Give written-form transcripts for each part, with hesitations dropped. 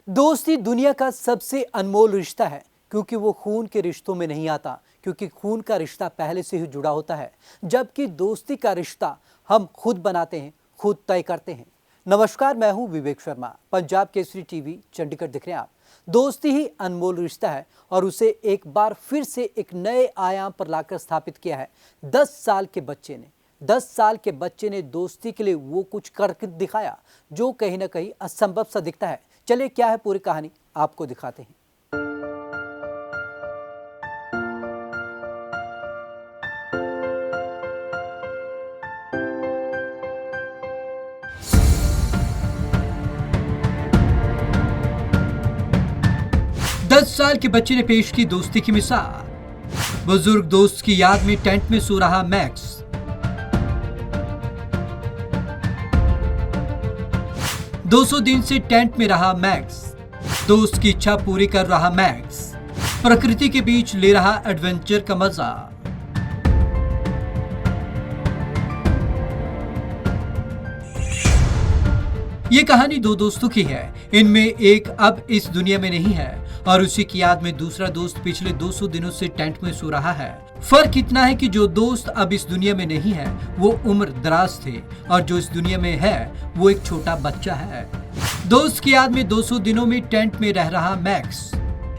दोस्ती दुनिया का सबसे अनमोल रिश्ता है क्योंकि वो खून के रिश्तों में नहीं आता, क्योंकि खून का रिश्ता पहले से ही जुड़ा होता है, जबकि दोस्ती का रिश्ता हम खुद बनाते हैं, खुद तय करते हैं। नमस्कार, मैं हूं विवेक शर्मा। पंजाब केसरी टीवी चंडीगढ़ दिख रहे हैं आप। दोस्ती ही अनमोल रिश्ता है और उसे एक बार फिर से एक नए आयाम पर लाकर स्थापित किया है 10 साल के बच्चे ने। 10 साल के बच्चे ने दोस्ती के लिए वो कुछ करके दिखाया जो कहीं ना कहीं असंभव सा दिखता है। चलिए, क्या है पूरी कहानी, आपको दिखाते हैं। 10 साल के बच्चे ने पेश की दोस्ती की मिसाल। बुजुर्ग दोस्त की याद में टेंट में सो रहा मैक्स। दो 200 दिन से टेंट में रहा मैक्स। दोस्त की इच्छा पूरी कर रहा मैक्स। प्रकृति के बीच ले रहा एडवेंचर का मजा। ये कहानी दो दोस्तों की है। इनमें एक अब इस दुनिया में नहीं है और उसी की याद में दूसरा दोस्त पिछले 200 दिनों से टेंट में सो रहा है। फर्क इतना है कि जो दोस्त अब इस दुनिया में नहीं है वो उम्र दराज थे और जो इस दुनिया में है वो एक छोटा बच्चा है। दोस्त की याद में 200 दिनों में टेंट में रह रहा मैक्स।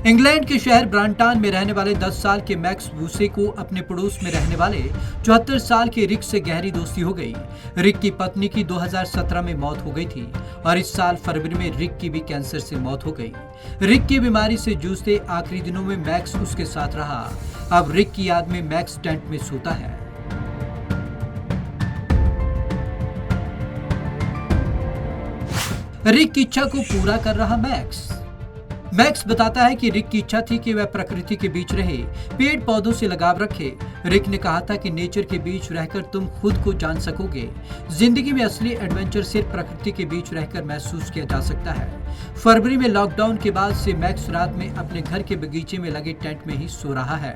इंग्लैंड के शहर ब्रांटान में रहने वाले 10 साल के मैक्स वूसे को अपने पड़ोस में रहने वाले 74 साल के रिक से गहरी दोस्ती हो गई। रिक की पत्नी की 2017 में मौत हो गई थी और इस साल फरवरी में रिक की भी कैंसर से मौत हो गई। रिक की बीमारी से जूझते आखिरी दिनों में मैक्स उसके साथ रहा। अब रिक की याद में मैक्स टेंट में सोता है। रिक की इच्छा को पूरा कर रहा मैक्स। मैक्स बताता है कि रिक की इच्छा थी कि वह प्रकृति के बीच रहे, पेड़ पौधों से लगाव रखे। रिक ने कहा था कि नेचर के बीच रहकर तुम खुद को जान सकोगे। जिंदगी में असली एडवेंचर सिर्फ प्रकृति के बीच रहकर महसूस किया जा सकता है। फरवरी में लॉकडाउन के बाद से मैक्स रात में अपने घर के बगीचे में लगे टेंट में ही सो रहा है।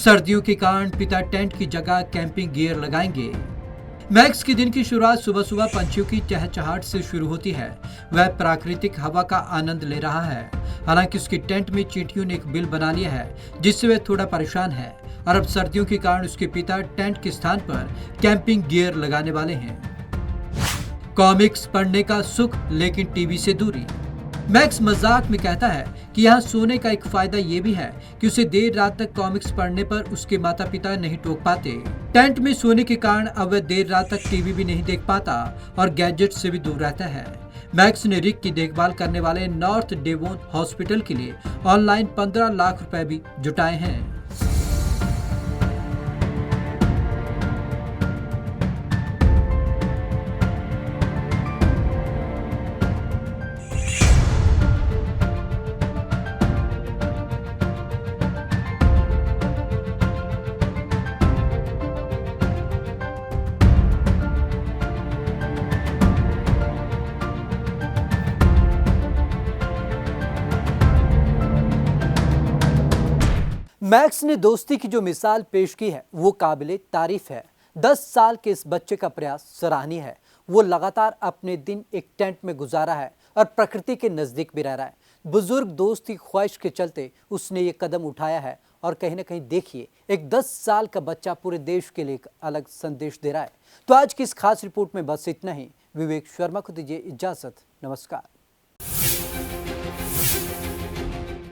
सर्दियों के कारण पिता टेंट की जगह कैंपिंग गियर लगाएंगे। मैक्स के दिन की शुरुआत सुबह सुबह पंछियों की चहचहाहट से शुरू होती है। वह प्राकृतिक हवा का आनंद ले रहा है। हालांकि उसके टेंट में चींटियों ने एक बिल बना लिया है जिससे वह थोड़ा परेशान है और अब सर्दियों के कारण उसके पिता टेंट के स्थान पर कैंपिंग गियर लगाने वाले हैं। कॉमिक्स पढ़ने का सुख लेकिन टीवी से दूरी। मैक्स मजाक में कहता है कि यहाँ सोने का एक फायदा ये भी है कि उसे देर रात तक कॉमिक्स पढ़ने पर उसके माता पिता नहीं टोक पाते। टेंट में सोने के कारण अब वह देर रात तक टीवी भी नहीं देख पाता और गैजेट से भी दूर रहता है। मैक्स ने रिक की देखभाल करने वाले नॉर्थ डेवोन हॉस्पिटल के लिए ऑनलाइन 15 लाख रुपए भी जुटाए हैं। मैक्स ने दोस्ती की जो मिसाल पेश की है वो काबिले तारीफ है। 10 साल के इस बच्चे का प्रयास सराहनीय है। वो लगातार अपने दिन एक टेंट में गुजारा है और प्रकृति के नजदीक भी रह रहा है। बुजुर्ग दोस्त की ख्वाहिश के चलते उसने ये कदम उठाया है और कहीं ना कहीं देखिए, एक 10 साल का बच्चा पूरे देश के लिए एक अलग संदेश दे रहा है। तो आज की इस खास रिपोर्ट में बस इतना ही। विवेक शर्मा को दीजिए इजाजत। नमस्कार।